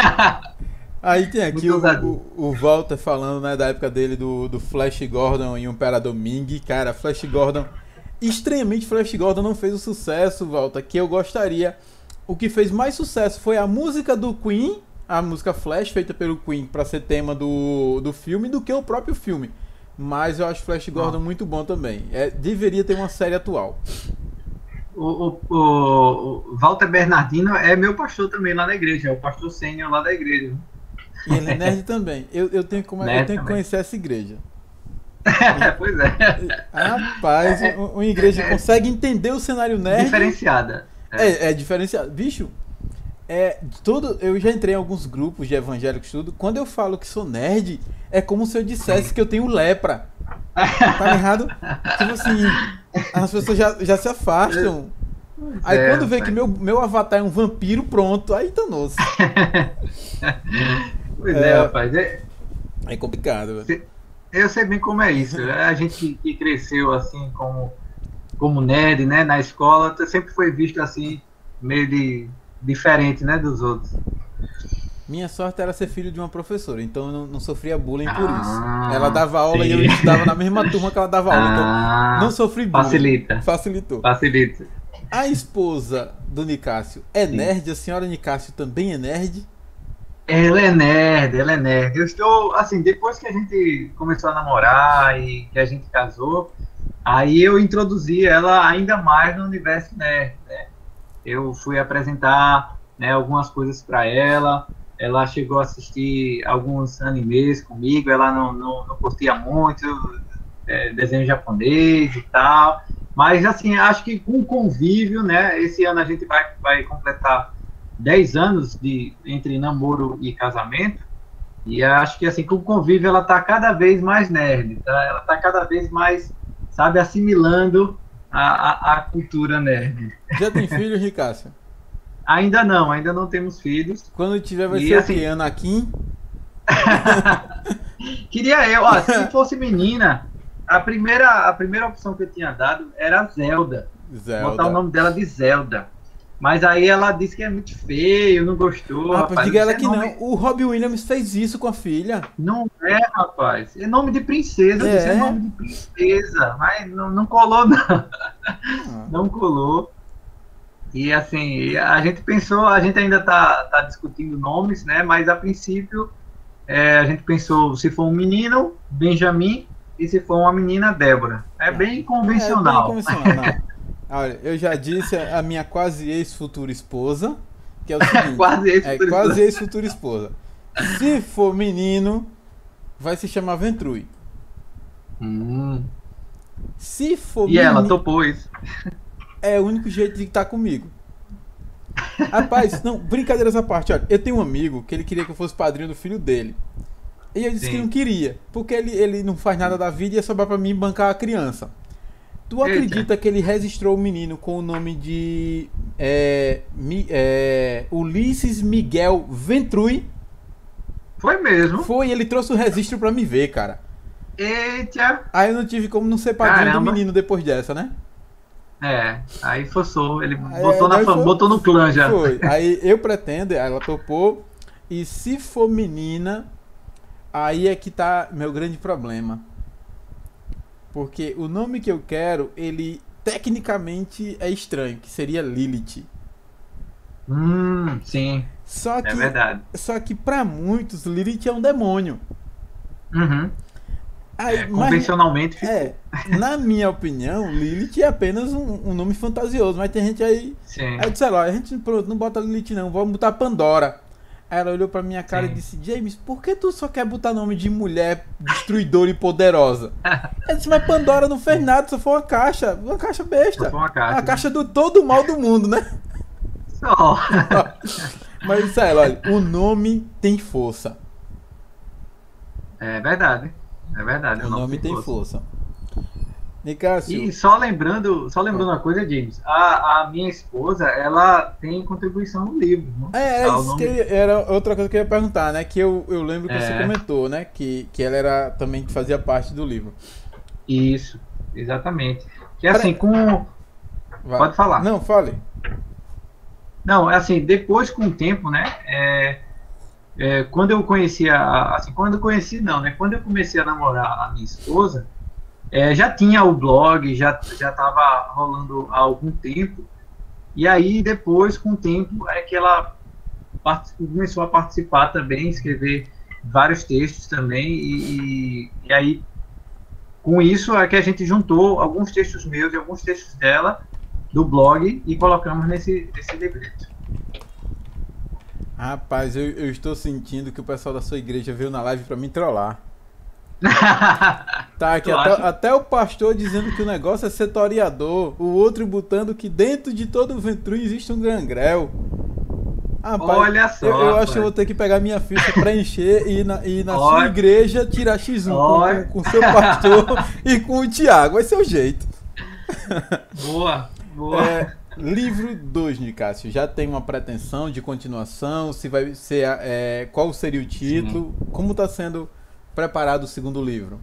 Aí tem aqui o Walter falando, né, da época dele do Flash Gordon e o Imperador Ming. Cara, Flash Gordon, estranhamente Flash Gordon não fez o sucesso, Walter, que eu gostaria. O que fez mais sucesso foi a música do Queen, a música Flash, feita pelo Queen para ser tema do filme, do que o próprio filme. Mas eu acho Flash Gordon muito bom também. Deveria ter uma série atual. O Walter Bernardino é meu pastor também lá na igreja, é o pastor sênior lá da igreja. E ele é nerd também. Eu tenho que conhecer essa igreja. Pois é. Rapaz, uma igreja consegue entender o cenário nerd. Diferenciada. É diferenciado. Bicho, eu já entrei em alguns grupos de evangélicos, tudo. Quando eu falo que sou nerd, é como se eu dissesse que eu tenho lepra. Tá errado? Tipo assim, as pessoas já se afastam. Aí quando vê que meu avatar é um vampiro, pronto, aí tá nosso. Pois rapaz. É complicado, velho. Eu sei bem como é isso. A gente que cresceu assim como nerd, né, na escola, sempre foi visto assim, meio diferente, né, dos outros. Minha sorte era ser filho de uma professora, então eu não sofria bullying por isso. Ela dava aula e eu estudava na mesma turma que ela dava aula, então não sofri bullying. Facilitou. Facilita. A esposa do Nicásio é nerd? A senhora Nicásio também é nerd? Ela é nerd. Eu estou, assim, depois que a gente começou a namorar e que a gente casou, aí eu introduzi ela ainda mais no universo nerd, né? Eu fui apresentar, né, algumas coisas para ela. Ela chegou a assistir alguns animes comigo, ela não curtia muito desenho japonês e tal, mas assim, acho que com o convívio, né, esse ano a gente vai completar 10 anos entre namoro e casamento, e acho que assim, com o convívio ela tá cada vez mais nerd, tá? Ela tá cada vez mais, sabe, assimilando a cultura nerd. Já tem filho, Ricácio? Ainda não temos filhos. Quando tiver vai ser assim, o quê? Anakin? Queria eu, ó, se fosse menina, a primeira opção que eu tinha dado era Zelda. Botar o nome dela de Zelda. Mas aí ela disse que é muito feio, não gostou. Rapaz, diga ela que nome... não. O Robbie Williams fez isso com a filha. Não é, rapaz. É nome de princesa. É nome de princesa. Mas não colou, não. Não colou. E assim, a gente pensou, a gente ainda tá discutindo nomes, né? Mas a princípio, a gente pensou, se for um menino, Benjamin, e se for uma menina, Débora. É bem convencional. Bem convencional. Olha, eu já disse a minha quase ex-futura esposa, que é o seguinte, quase ex-futura esposa. Se for menino, vai se chamar Ventrui. Se for menino, ela topou isso. É o único jeito de estar comigo. Rapaz, não, brincadeiras à parte, olha, eu tenho um amigo que ele queria que eu fosse padrinho do filho dele. E eu disse que não queria, porque ele não faz nada da vida e ia sobrar pra mim bancar a criança. Tu acredita que ele registrou o menino com o nome de Ulisses Miguel Ventrui? Foi mesmo? Foi, ele trouxe o registro pra me ver, cara. Eita! Aí eu não tive como não ser padrinho do menino depois dessa, né? Aí forçou, ele botou no clã já. Foi, aí eu pretendo, ela topou, e se for menina, aí é que tá meu grande problema. Porque o nome que eu quero, ele tecnicamente é estranho, que seria Lilith. Sim. Só que, é verdade. Só que pra muitos, Lilith é um demônio. Aí, convencionalmente na minha opinião, Lilith é apenas um nome fantasioso, mas tem gente aí. Sim. Aí eu disse, a gente não bota Lilith não, vamos botar Pandora. Aí ela olhou pra minha cara e disse, James, por que tu só quer botar nome de mulher destruidora e poderosa? Eu disse, mas Pandora não fez nada, só foi uma caixa besta. A caixa do todo o mal do mundo, né? Só. Mas sério, olha, o nome tem força. É verdade. O nome tem força. Nicásio. E só lembrando uma coisa, James, a minha esposa, ela tem contribuição no livro. Era outra coisa que eu ia perguntar, né? Que eu lembro que você comentou, né? Que ela era também que fazia parte do livro. Isso, exatamente. Que assim, Pode falar. Não, fale. Não, assim, depois com o tempo, né? Quando eu comecei a namorar a minha esposa, já tinha o blog, já estava rolando há algum tempo, e aí depois, com o tempo, é que ela começou a participar também, escrever vários textos também, e aí, com isso, é que a gente juntou alguns textos meus e alguns textos dela, do blog, e colocamos nesse livreto. Rapaz, eu estou sentindo que o pessoal da sua igreja veio na live para me trollar. Tá aqui até o pastor dizendo que o negócio é ser toreador, o outro botando que dentro de todo o Ventrui existe um gangrel. Rapaz, olha só, eu acho que eu vou ter que pegar minha ficha, preencher e ir na sua igreja tirar X1 com o seu pastor e com o Thiago. Vai ser o jeito. Boa. Livro 2, Nicásio, já tem uma pretensão de continuação? Se vai ser, qual seria o título? Sim. Como está sendo preparado o segundo livro?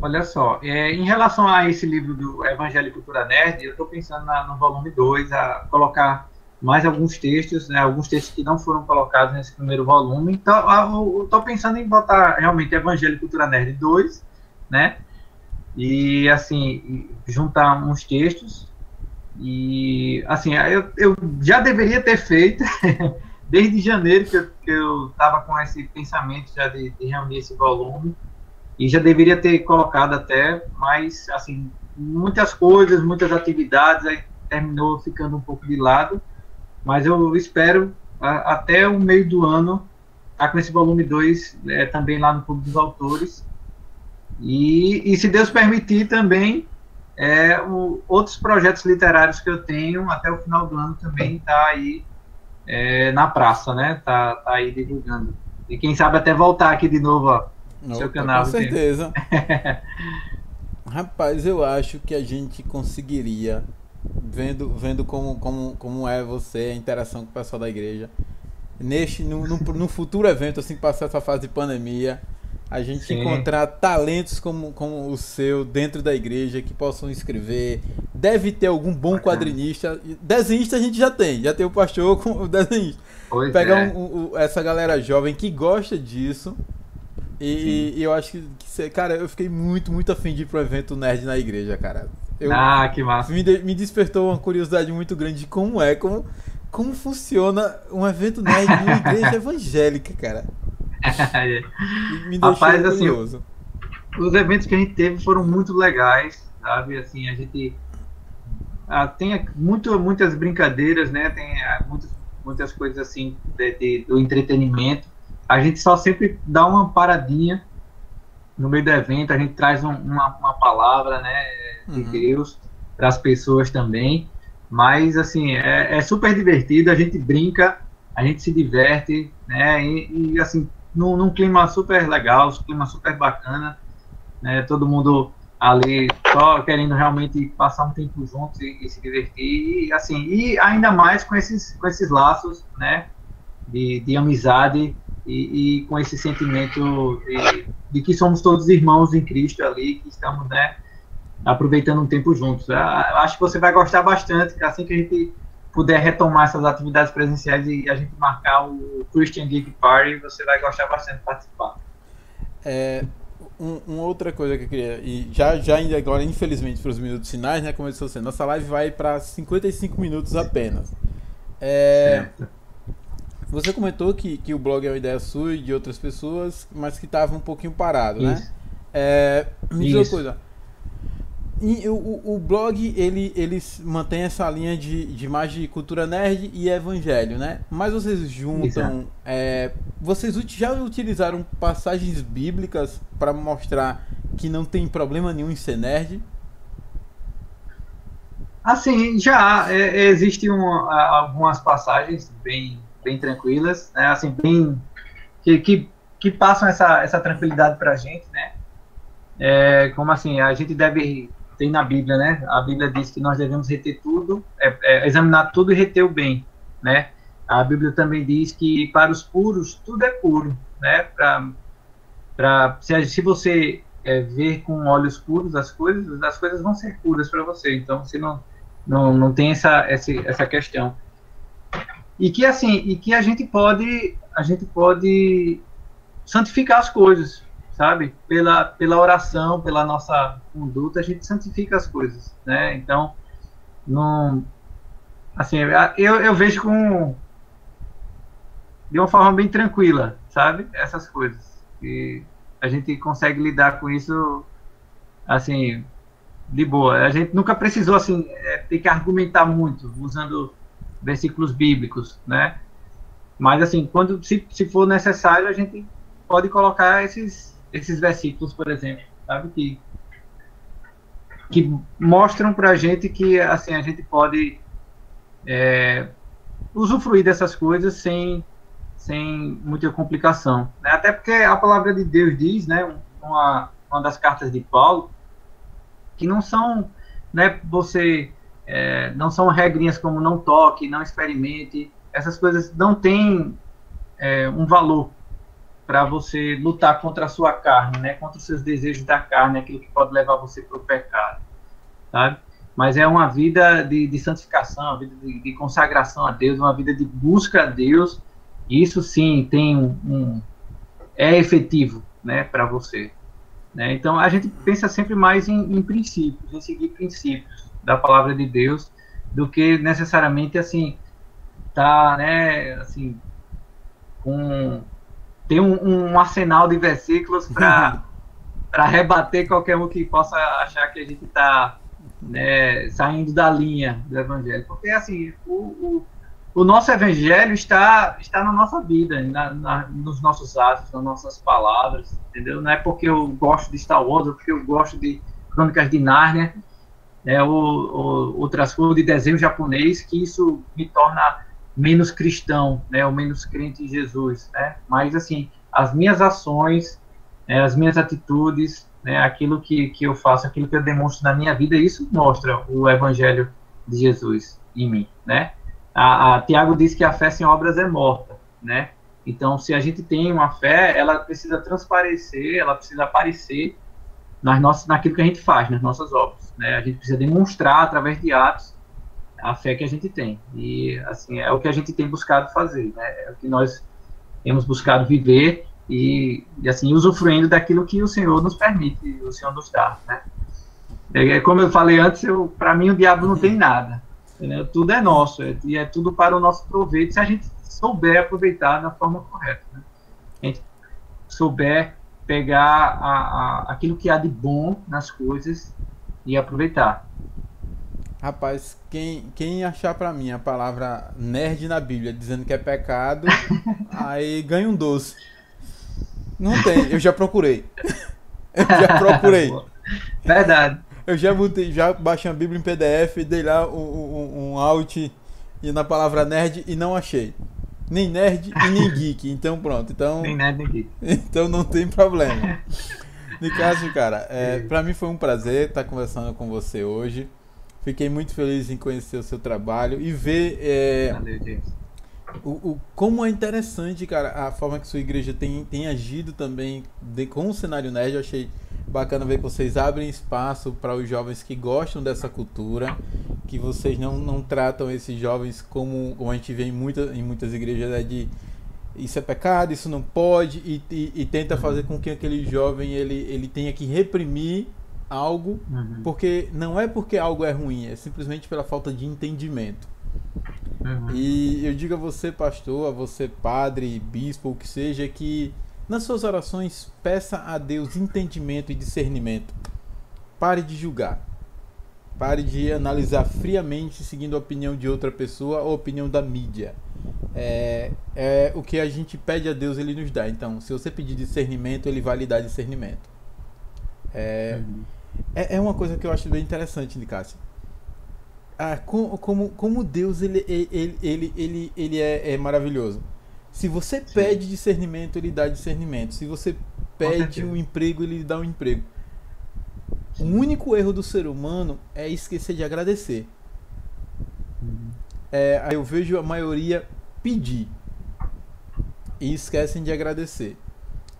Olha só, em relação a esse livro do Evangelho e Cultura Nerd, eu estou pensando no volume 2, a colocar mais alguns textos, né, alguns textos que não foram colocados nesse primeiro volume. Então, eu estou pensando em botar realmente Evangelho e Cultura Nerd 2, né? E, assim, juntar uns textos. E, assim, eu já deveria ter feito, desde janeiro que eu estava com esse pensamento já de reunir esse volume, e já deveria ter colocado até, mas, assim, muitas coisas, muitas atividades, aí terminou ficando um pouco de lado, mas eu espero, até o meio do ano, estar com esse volume 2 também lá no Clube dos Autores, e se Deus permitir também, outros projetos literários que eu tenho até o final do ano também tá aí na praça, né? Tá aí divulgando. E quem sabe até voltar aqui de novo, ó, no seu canal. Com certeza. Rapaz, eu acho que a gente conseguiria, vendo como é você, a interação com o pessoal da igreja, no futuro evento, assim, passar essa fase de pandemia, a gente encontrar talentos como o seu dentro da igreja que possam escrever. Deve ter algum bom quadrinista. Desenhista a gente já tem o pastor com o desenhista. Pegar essa galera jovem que gosta disso. E eu acho que, cara, eu fiquei muito afim de ir pro evento Nerd na igreja, cara. Que massa. Me despertou uma curiosidade muito grande de como funciona um evento nerd numa igreja evangélica, cara. Me deixou curioso. Assim, os eventos que a gente teve foram muito legais, sabe? Assim, a gente tem muitas brincadeiras, né? Tem muitas coisas assim do entretenimento. A gente só sempre dá uma paradinha no meio do evento, a gente traz uma palavra, né, de Deus para as pessoas também. Mas assim, é super divertido, a gente brinca, a gente se diverte, né? E assim, num clima super legal, um clima super bacana, né? Todo mundo ali só querendo realmente passar um tempo juntos e se divertir, e assim, e ainda mais com esses laços, né? De amizade e com esse sentimento de que somos todos irmãos em Cristo ali, que estamos, né, aproveitando um tempo juntos. Acho que você vai gostar bastante, assim que a gente puder retomar essas atividades presenciais e a gente marcar o Christian Geek Party, você vai gostar bastante de participar. Uma outra coisa que eu queria, e já ainda agora, infelizmente, para os minutos finais, né, começou sendo, nossa live vai para 55 minutos apenas. Você comentou que o blog é uma ideia sua e de outras pessoas, mas que estava um pouquinho parado, né? Me diz uma coisa. O blog, ele mantém essa linha de mais de cultura nerd e evangelho, né? Mas vocês juntam... vocês já utilizaram passagens bíblicas para mostrar que não tem problema nenhum em ser nerd? Assim, já existem algumas passagens bem tranquilas, né? Assim, bem que passam essa tranquilidade para a gente, né? Como assim, a gente deve... Tem na Bíblia, né? A Bíblia diz que nós devemos reter tudo, examinar tudo e reter o bem, né? A Bíblia também diz que para os puros tudo é puro, né? Se você ver com olhos puros as coisas vão ser puras para você. Então, você não tem essa questão. E que assim, a gente pode santificar as coisas, sabe? Pela oração, pela nossa conduta, a gente santifica as coisas, né? Então, assim, eu vejo de uma forma bem tranquila, sabe? Essas coisas. E a gente consegue lidar com isso, assim, de boa. A gente nunca precisou, assim, ter que argumentar muito, usando versículos bíblicos, né? Mas, assim, se for necessário, a gente pode colocar esses versículos, por exemplo, sabe, que mostram pra gente que, assim, a gente pode usufruir dessas coisas sem muita complicação, né? Até porque a palavra de Deus diz, né, uma das cartas de Paulo, que não são, né, não são regrinhas como não toque, não experimente, essas coisas não têm um valor para você lutar contra a sua carne, né? Contra os seus desejos da carne, aquilo que pode levar você para o pecado, sabe? Mas é uma vida de santificação, uma vida de consagração a Deus, uma vida de busca a Deus. E isso sim é efetivo, né, para você, né? Então a gente pensa sempre mais em princípios, em seguir princípios da palavra de Deus, do que necessariamente assim né, assim, tem um arsenal de versículos para rebater qualquer um que possa achar que a gente está, né, saindo da linha do evangelho. Porque, assim, o nosso evangelho está na nossa vida, nos nossos atos, nas nossas palavras, entendeu? Não é porque eu gosto de Star Wars, ou porque eu gosto de Crônicas de Nárnia, ou outras coisas de desenho japonês, que isso me torna menos cristão, né, ou menos crente em Jesus, né? Mas assim, as minhas ações, né, as minhas atitudes, né, aquilo que eu faço, aquilo que eu demonstro na minha vida, isso mostra o evangelho de Jesus em mim, né? A Tiago diz que a fé sem obras é morta, né? Então, se a gente tem uma fé, ela precisa transparecer, ela precisa aparecer naquilo que a gente faz, nas nossas obras, né? A gente precisa demonstrar através de atos a fé que a gente tem. E, assim, é o que a gente tem buscado fazer, né? É o que nós temos buscado viver e assim, usufruindo daquilo que o Senhor nos permite, o Senhor nos dá, né? Como eu falei antes, para mim o diabo não tem nada, né? Tudo é nosso, e é tudo para o nosso proveito, se a gente souber aproveitar da forma correta, né? A gente souber pegar aquilo que há de bom nas coisas e aproveitar. Rapaz, quem achar pra mim a palavra nerd na Bíblia dizendo que é pecado, aí ganha um doce. Não tem, eu já procurei. Eu já procurei. Verdade. Eu já baixei a Bíblia em PDF, dei lá um alt e na palavra nerd e não achei. Nem nerd e nem geek. Então pronto. Então, nem nerd nem geek. Então não tem problema. Nicásio, cara, pra mim foi um prazer estar conversando com você hoje. Fiquei muito feliz em conhecer o seu trabalho e ver como é interessante, cara, a forma que sua igreja tem agido também com o cenário nerd. Eu achei bacana ver que vocês abrem espaço para os jovens que gostam dessa cultura, que vocês não tratam esses jovens como a gente vê em muitas igrejas, né, de isso é pecado, isso não pode, e tenta fazer com que aquele jovem ele tenha que reprimir algo, porque não é porque algo é ruim, é simplesmente pela falta de entendimento. E eu digo a você, pastor, a você, padre, bispo, o que seja, que nas suas orações peça a Deus entendimento e discernimento. Pare de julgar. Pare de analisar friamente seguindo a opinião de outra pessoa ou a opinião da mídia. O que a gente pede a Deus, Ele nos dá. Então, se você pedir discernimento, Ele vai lhe dar discernimento. É uma coisa que eu acho bem interessante, Nicásio. Como Deus ele é maravilhoso. Se você pede discernimento, Ele dá discernimento. Se você pede um emprego, Ele lhe dá um emprego. O único erro do ser humano é esquecer de agradecer. Eu vejo a maioria pedir e esquecem de agradecer.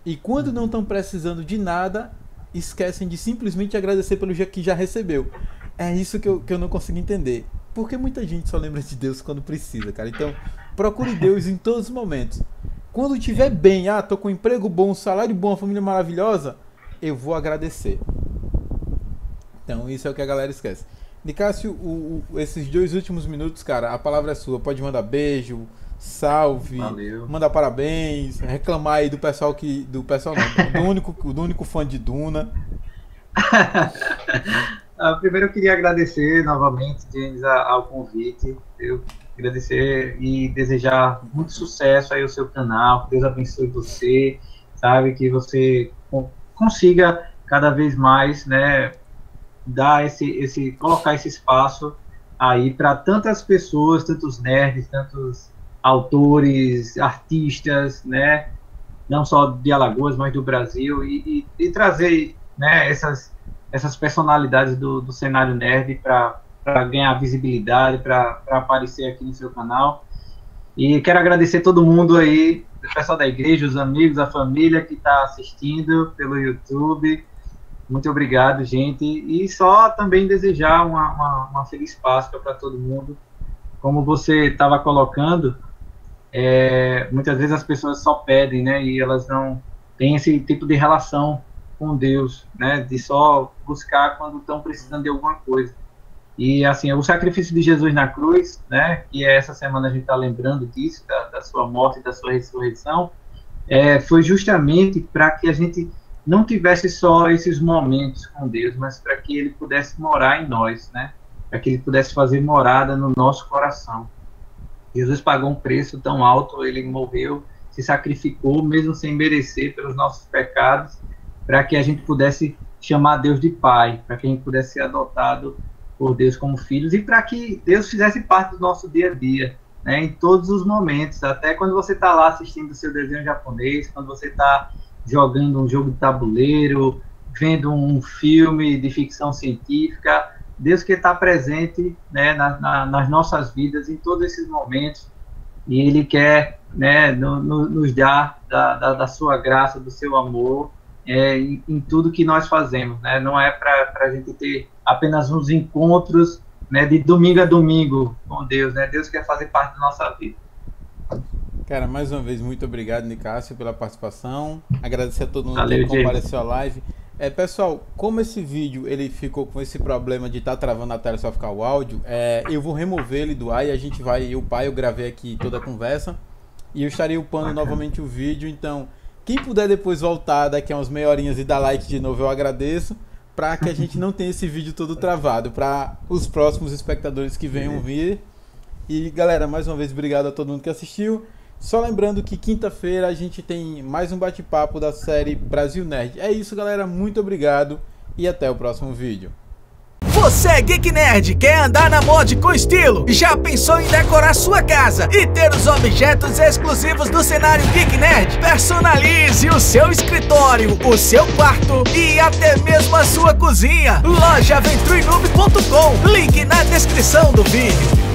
E quando não estão precisando de nada, esquecem de simplesmente agradecer pelo que já recebeu. É isso que eu não consigo entender. Porque muita gente só lembra de Deus quando precisa, cara. Então, procure Deus em todos os momentos. Quando estiver bem, tô com um emprego bom, um salário bom, uma família maravilhosa, eu vou agradecer. Então, isso é o que a galera esquece. Nicásio, esses 2 últimos minutos, cara, a palavra é sua. Pode mandar beijo, salve, valeu, mandar parabéns, reclamar aí do pessoal do único fã de Duna. Primeiro eu queria agradecer novamente, James, ao convite. Eu agradecer e desejar muito sucesso aí ao seu canal, que Deus abençoe você, sabe, que você consiga cada vez mais, né, dar colocar esse espaço aí para tantas pessoas, tantos nerds, tantos autores, artistas, né, não só de Alagoas, mas do Brasil, e trazer, né, essas personalidades do cenário nerd para ganhar visibilidade, para aparecer aqui no seu canal. E quero agradecer todo mundo aí, o pessoal da igreja, os amigos, a família que está assistindo pelo YouTube. Muito obrigado, gente. E só também desejar uma feliz Páscoa para todo mundo. Como você estava colocando, muitas vezes as pessoas só pedem, né? E elas não têm esse tipo de relação com Deus, né? De só buscar quando estão precisando de alguma coisa. E assim, o sacrifício de Jesus na cruz, né? Que essa semana a gente está lembrando disso, da sua morte e da sua ressurreição, foi justamente para que a gente não tivesse só esses momentos com Deus, mas para que Ele pudesse morar em nós, né? Para que Ele pudesse fazer morada no nosso coração. Jesus pagou um preço tão alto, Ele morreu, se sacrificou, mesmo sem merecer, pelos nossos pecados, para que a gente pudesse chamar Deus de Pai, para que a gente pudesse ser adotado por Deus como filhos, e para que Deus fizesse parte do nosso dia a dia, né, em todos os momentos, até quando você está lá assistindo o seu desenho japonês, quando você está jogando um jogo de tabuleiro, vendo um filme de ficção científica. Deus que está presente, né, nas nossas vidas em todos esses momentos, e Ele quer, né, nos dar da sua graça, do seu amor, em tudo que nós fazemos, né? Não é para a gente ter apenas uns encontros, né, de domingo a domingo com Deus, né? Deus quer fazer parte da nossa vida. Cara, mais uma vez, muito obrigado, Nicásio, pela participação. Agradecer a todo mundo que compareceu à live. Pessoal, como esse vídeo ele ficou com esse problema de estar travando a tela e só ficar o áudio, eu vou remover ele do ar e a gente vai upar. Eu gravei aqui toda a conversa e eu estarei upando novamente o vídeo. Então, quem puder depois voltar daqui a umas meia horinhas e dar like de novo, eu agradeço, para que a gente não tenha esse vídeo todo travado, para os próximos espectadores que venham vir. E galera, mais uma vez, obrigado a todo mundo que assistiu. Só lembrando que quinta-feira a gente tem mais um bate-papo da série Brasil Nerd. É isso, galera. Muito obrigado e até o próximo vídeo. Você é Geek Nerd, quer andar na mod com estilo? Já pensou em decorar sua casa e ter os objetos exclusivos do cenário Geek Nerd? Personalize o seu escritório, o seu quarto e até mesmo a sua cozinha. Loja AventureNoob.com, link na descrição do vídeo.